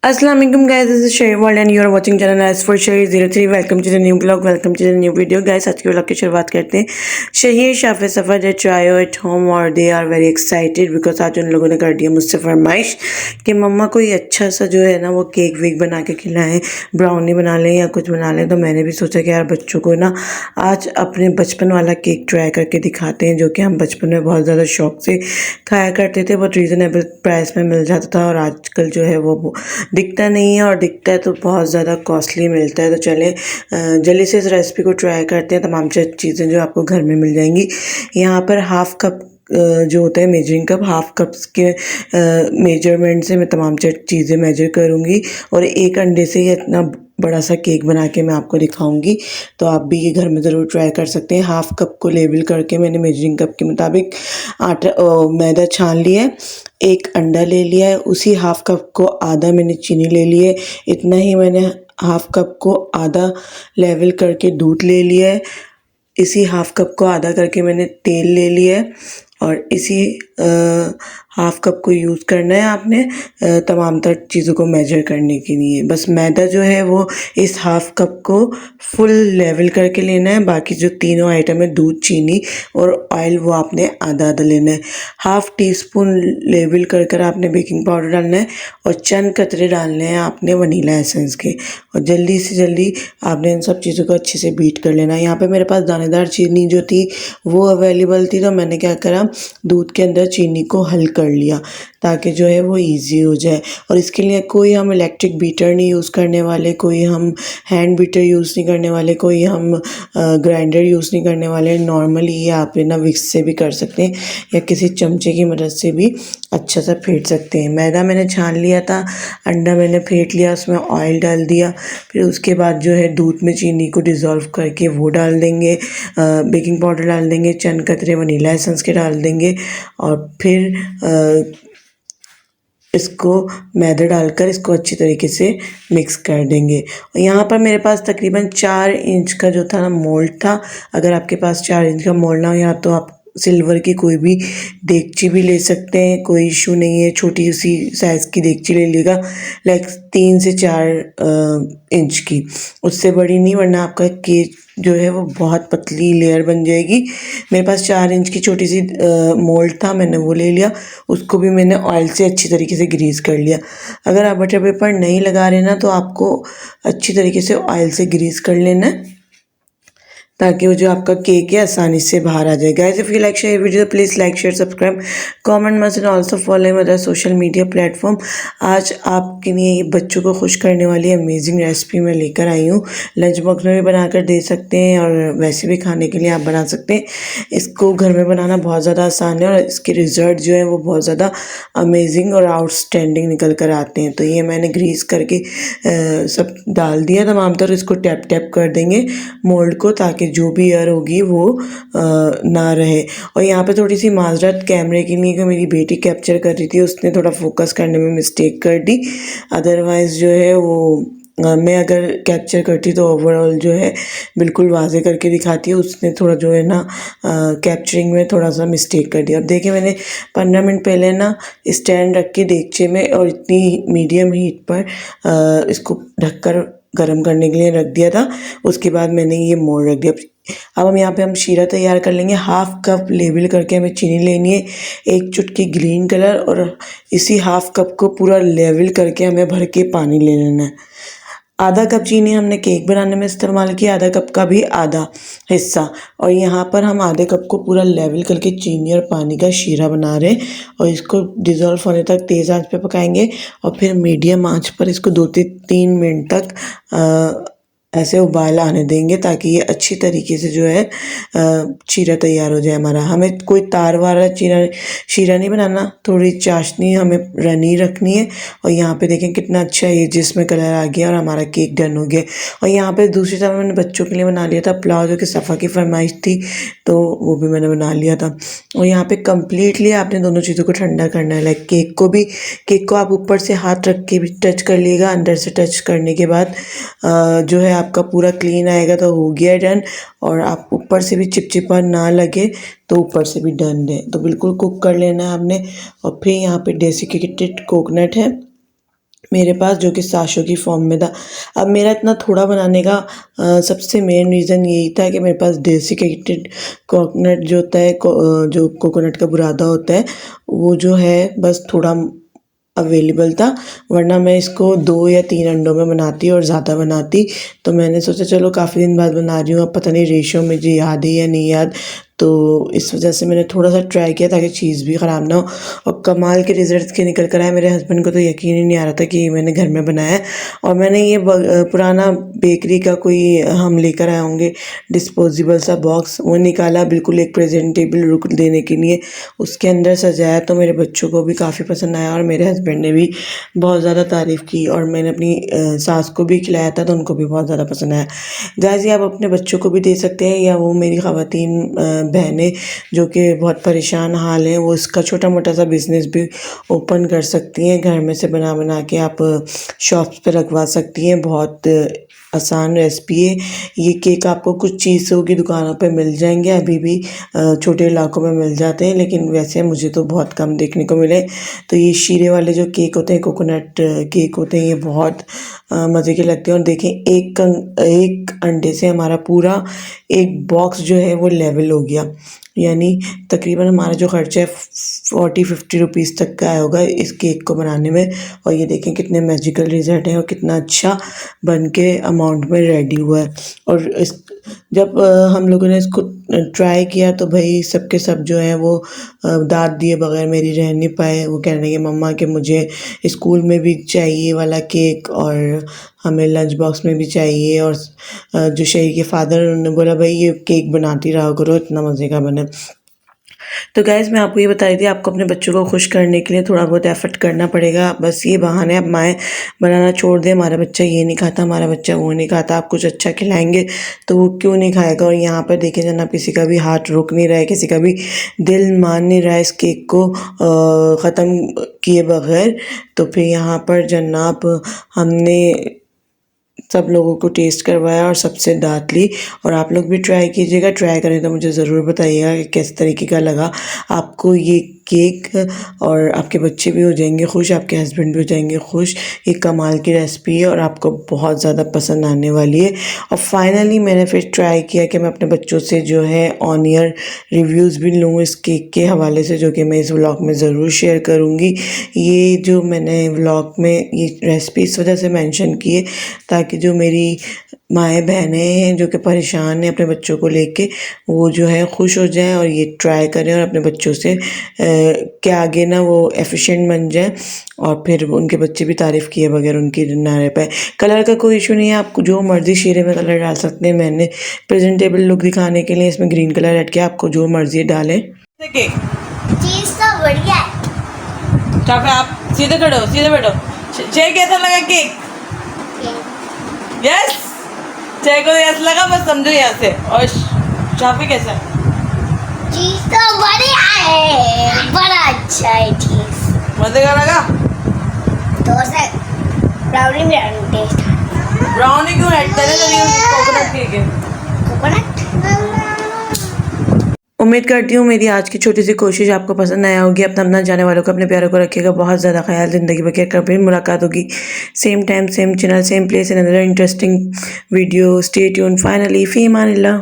Assalamu alaikum guys, this is Sherry World and you are watching channel as for Sherry03. Welcome to the new vlog, welcome to the new video guys. आज के vlog की शुरुआत करते हैं। शहीर शाफे सफ़र दे ट्रायो एट होम और they are very excited because आज उन लोगों ने कर दिया मुझसे फरमाइश कि मम्मा कोई अच्छा सा जो है ना वो केक वेक बना के खिलाएं, ब्राउनी बना लें या कुछ बना लें। तो मैंने भी सोचा कि यार बच्चों को ना आज अपने बचपन वाला केक ट्राई करके दिखाते हैं, जो कि हम बचपन में बहुत ज़्यादा शौक से खाया करते थे, बहुत रीज़नेबल प्राइस में मिल जाता था। और आजकल जो है वो दिखता नहीं है और दिखता है तो बहुत ज़्यादा कॉस्टली मिलता है। तो चलें जल्दी से इस रेसिपी को ट्राई करते हैं। तमाम चीज़ें जो आपको घर में मिल जाएंगी। यहाँ पर हाफ़ कप जो होता है मेजरिंग कप, हाफ़ कप्स के मेजरमेंट से मैं तमाम चीज़ें मेजर करूँगी और एक अंडे से ही इतना बड़ा सा केक बना के मैं आपको दिखाऊंगी। तो आप भी ये घर में ज़रूर ट्राई कर सकते हैं। हाफ़ कप को लेवल करके मैंने मेजरिंग कप के मुताबिक मैदा छान लिया है, एक अंडा ले लिया है, उसी हाफ़ कप को आधा मैंने चीनी ले ली है, इतना ही मैंने हाफ़ कप को आधा लेवल करके दूध ले लिया है, इसी हाफ़ कप को आधा करके मैंने तेल ले लिया है और इसी हाफ़ कप को यूज़ करना है आपने तमाम तर चीज़ों को मेजर करने के लिए। बस मैदा जो है वो इस हाफ़ कप को फुल लेवल करके लेना है। बाकी जो तीनों आइटम है दूध, चीनी और ऑयल, वो आपने आधा आधा लेना है। हाफ़ टी स्पून लेवल कर कर आपने बेकिंग पाउडर डालना है और चंद कतरे डालने हैं आपने वनीला एसेंस के। और जल्दी से जल्दी आपने इन सब चीज़ों को अच्छे से बीट कर लेना है। यहाँ पे मेरे पास दानेदार चीनी जो थी वो अवेलेबल थी, तो मैंने क्या करा, दूध के अंदर चीनी को हल कर लिया ताकि जो है वो इजी हो जाए। और इसके लिए कोई हम इलेक्ट्रिक बीटर नहीं यूज़ करने वाले, कोई हम हैंड बीटर यूज़ नहीं करने वाले, कोई हम ग्राइंडर यूज़ नहीं करने वाले। नॉर्मली ये आप ना विक्स से भी कर सकते हैं या किसी चमचे की मदद से भी अच्छा सा फेंट सकते हैं। मैदा मैंने छान लिया था, अंडा मैंने फेंट लिया, उसमें ऑयल डाल दिया, फिर उसके बाद जो है दूध में चीनी को डिज़ोल्व करके वो डाल देंगे, बेकिंग पाउडर डाल देंगे, चंद कतरे वनीला एसेंस के डाल देंगे और फिर इसको मैदा डालकर इसको अच्छी तरीके से मिक्स कर देंगे। और यहाँ पर मेरे पास तकरीबन 4 इंच का जो था ना मोल्ड था। अगर आपके पास 4 इंच का मोल्ड ना हो, या तो आप सिल्वर की कोई भी देगची भी ले सकते हैं, कोई इशू नहीं है। छोटी सी साइज़ की देगची ले लीजिएगा, लाइक 3 से 4 इंच की, उससे बड़ी नहीं, वरना आपका केक जो है वो बहुत पतली लेयर बन जाएगी। मेरे पास 4 इंच की छोटी सी मोल्ड था, मैंने वो ले लिया, उसको भी मैंने ऑयल से अच्छी तरीके से ग्रीस कर लिया। अगर आप बटर पेपर नहीं लगा रहे ना, तो आपको अच्छी तरीके से ऑयल से ग्रीस कर लेना है ताकि वो जो आपका केक है आसानी से बाहर आ जाए। Guys, if you like share video please like share subscribe comment must and also follow other social media platform. आज आपके लिए ये बच्चों को खुश करने वाली अमेजिंग रेसिपी मैं लेकर आई हूँ। लंच बॉक्स में भी बनाकर दे सकते हैं और वैसे भी खाने के लिए आप बना सकते हैं। इसको घर में बनाना बहुत ज़्यादा आसान है और इसके रिज़ल्ट जो है वो बहुत ज़्यादा अमेजिंग और आउटस्टैंडिंग निकल कर आते हैं। तो ये मैंने ग्रीस करके सब डाल दिया तमाम तर। इसको टैप टैप कर देंगे मोल्ड को ताकि जो भी एयर होगी वो ना रहे। और यहाँ पे थोड़ी सी माजरत कैमरे के लिए कि मेरी बेटी कैप्चर कर रही थी, उसने थोड़ा फोकस करने में मिस्टेक कर दी। अदरवाइज़ जो है वो मैं अगर कैप्चर करती तो ओवरऑल जो है बिल्कुल वाजे करके दिखाती है। उसने थोड़ा जो है ना कैप्चरिंग में थोड़ा सा मिस्टेक कर दिया। अब देखिए, मैंने 15 मिनट पहले ना स्टैंड रख के देगचे में और इतनी मीडियम हीट पर इसको ढककर गर्म करने के लिए रख दिया था। उसके बाद मैंने ये मोड़ रख दिया। अब हम यहाँ पे हम शीरा तैयार कर लेंगे। हाफ़ कप लेवल करके हमें चीनी लेनी है, एक चुटकी ग्रीन कलर, और इसी हाफ़ कप को पूरा लेवल करके हमें भर के पानी ले लेना है। आधा कप चीनी हमने केक बनाने में इस्तेमाल किया, आधा कप का भी आधा हिस्सा। और यहाँ पर हम आधे कप को पूरा लेवल करके चीनी और पानी का शीरा बना रहे हैं और इसको डिज़ोल्व होने तक तेज़ आंच पे पकाएंगे और फिर मीडियम आंच पर इसको 2 से 3 मिनट तक ऐसे उबाल आने देंगे ताकि ये अच्छी तरीके से जो है शीरा तैयार हो जाए हमारा। हमें कोई तार वाला शीरा नहीं बनाना, थोड़ी चाशनी हमें रनी रखनी है। और यहाँ पे देखें कितना अच्छा ये जिसमें कलर आ गया और हमारा केक डन हो गया। और यहाँ पे दूसरी तरफ मैंने बच्चों के लिए बना लिया था पुलाव, जो कि सफ़ा की फरमाइश थी, तो वो भी मैंने बना लिया था। और यहाँ पे कम्प्लीटली आपने दोनों चीज़ों को ठंडा करना है। लाइक केक को आप ऊपर से हाथ रख के भी टच कर लीजिएगा, अंदर से टच करने के बाद जो है आपका पूरा क्लीन आएगा तो हो गया डन। और आप ऊपर से भी चिपचिपा ना लगे तो ऊपर से भी डन है। तो बिल्कुल कुक कर लेना है आपने। और फिर यहाँ पे डेसिकेटेड कोकोनट है, मेरे पास, जो कि साशों की फॉर्म में था। अब मेरा इतना थोड़ा बनाने का सबसे मेन रीज़न यही था कि मेरे पास डेसिकेटेड कोकोनट जो होता है, जो कोकोनट का बुरादा होता है, वो जो है बस थोड़ा अवेलेबल था, वरना मैं इसको 2 या 3 अंडों में बनाती और ज़्यादा बनाती। तो मैंने सोचा चलो काफ़ी दिन बाद बना रही हूँ, अब पता नहीं रेशो मुझे याद है या नहीं याद, तो इस वजह से मैंने थोड़ा सा ट्राई किया ताकि चीज़ भी ख़राब ना हो। और कमाल के रिजल्ट के निकल कर आए। मेरे हस्बैंड को तो यकीन ही नहीं आ रहा था कि ये मैंने घर में बनाया है। और मैंने ये पुराना बेकरी का कोई हम लेकर आए होंगे डिस्पोजेबल सा बॉक्स, वो निकाला बिल्कुल एक प्रेजेंटेबल लुक देने के लिए, उसके अंदर सजाया। तो मेरे बच्चों को भी काफ़ी पसंद आया और मेरे हस्बैंड ने भी बहुत ज़्यादा तारीफ़ की, और मैंने अपनी सास को भी खिलाया था तो उनको भी बहुत ज़्यादा पसंद आया। गाइस, ये आप अपने बच्चों को भी दे सकते हैं, या वो मेरी ख़वातीन बहनें जो कि बहुत परेशान हाल हैं, वो इसका छोटा मोटा सा बिज़नेस भी ओपन कर सकती हैं। घर में से बना बना के आप शॉप्स पे रखवा सकती हैं। बहुत आसान रेसिपी है। ये केक आपको कुछ चीज़ों की दुकानों पे मिल जाएंगे, अभी भी छोटे इलाकों में मिल जाते हैं, लेकिन वैसे मुझे तो बहुत कम देखने को मिले। तो ये शीरे वाले जो केक होते हैं, कोकोनट केक होते हैं, ये बहुत मज़े के लगते हैं। और देखें, एक अंडे से हमारा पूरा एक बॉक्स जो है वो लेवल हो गया, यानी तकरीबन हमारा जो खर्चा है 40-50 रुपीज़ तक का आया होगा इस केक को बनाने में। और ये देखें कितने मैजिकल रिजल्ट हैं और कितना अच्छा बन के अमाउंट में रेडी हुआ है। और इस जब हम लोगों ने इसको ट्राई किया तो भाई सबके सब जो है वो दाद दिए बगैर मेरी रह नहीं पाए। वो कह रहे हैं कि मम्मा कि मुझे स्कूल में भी चाहिए वाला केक, और हमें लंच बॉक्स में भी चाहिए। और जो शही के फादर, उन्होंने बोला भाई ये केक बनाती रहा करो, इतना मज़े का बना। तो गाइज़, मैं आपको ये बता रही थी, आपको अपने बच्चों को खुश करने के लिए थोड़ा बहुत एफर्ट करना पड़ेगा। बस ये बहाने अब माएँ बनाना छोड़ दें, हमारा बच्चा ये नहीं खाता, हमारा बच्चा वो नहीं खाता, आप कुछ अच्छा खिलाएंगे तो वो क्यों नहीं खाएगा। और यहाँ पर देखें जनाब, किसी का भी हाथ रुक नहीं रहा है, किसी का भी दिल मान नहीं रहा है इस केक को ख़त्म किए बगैर। तो फिर यहाँ पर जनाब हमने सब लोगों को टेस्ट करवाया और सबसे दाँत ली। और आप लोग भी ट्राई कीजिएगा, ट्राई करें तो मुझे ज़रूर बताइएगा कि किस तरीके का लगा आपको ये केक। और आपके बच्चे भी हो जाएंगे खुश, आपके हस्बैंड भी हो जाएंगे खुश। ये कमाल की रेसिपी है और आपको बहुत ज़्यादा पसंद आने वाली है। और फाइनली मैंने फिर ट्राई किया कि मैं अपने बच्चों से जो है ऑन ईयर रिव्यूज़ भी लूँ इस केक के हवाले से, जो कि मैं इस व्लॉग में ज़रूर शेयर करूँगी। ये जो मैंने व्लॉग में ये रेसिपी इस वजह से मेंशन की है ताकि जो मेरी माएँ बहनें हैं जो कि परेशान हैं अपने बच्चों को लेके, वो जो है खुश हो जाएं और ये ट्राई करें और अपने बच्चों से के आगे ना वो एफिशिएंट बन जाए, और फिर उनके बच्चे भी तारीफ़ किए बगैर उनकी ना रह पाए। कलर का कोई इशू नहीं है, आप जो मर्ज़ी शीरे में कलर डाल सकते हैं। मैंने प्रेजेंटेबल लुक दिखाने के लिए इसमें ग्रीन कलर ऐड किया, आपको जो मर्ज़ी डालें। चीज तो बढ़िया है। चाहे आप सीधे खड़े हो, सीधे बैठो। जय कैसा लगा केक? यस, जय को यस लगा, बस समझो यहाँ से। और शाफी कैसा है? चीज तो बढ़िया है, बड़ा अच्छा है चीज। मजे का लगा? तो से ब्राउनी टेस्ट। ब्राउनी क्यों ऐड करे? तो ये कोकोनट केक है। कोकोनट। उम्मीद करती हूँ मेरी आज की छोटी सी कोशिश आपको पसंद आया होगी। अपना जाने वालों को, अपने प्यारों को रखिएगा बहुत ज़्यादा ख्याल। ज़िंदगी बखैर, कभी मुलाकात होगी same time same channel same place in another interesting video. Stay tune. Finally, फी अमानिल्लाह।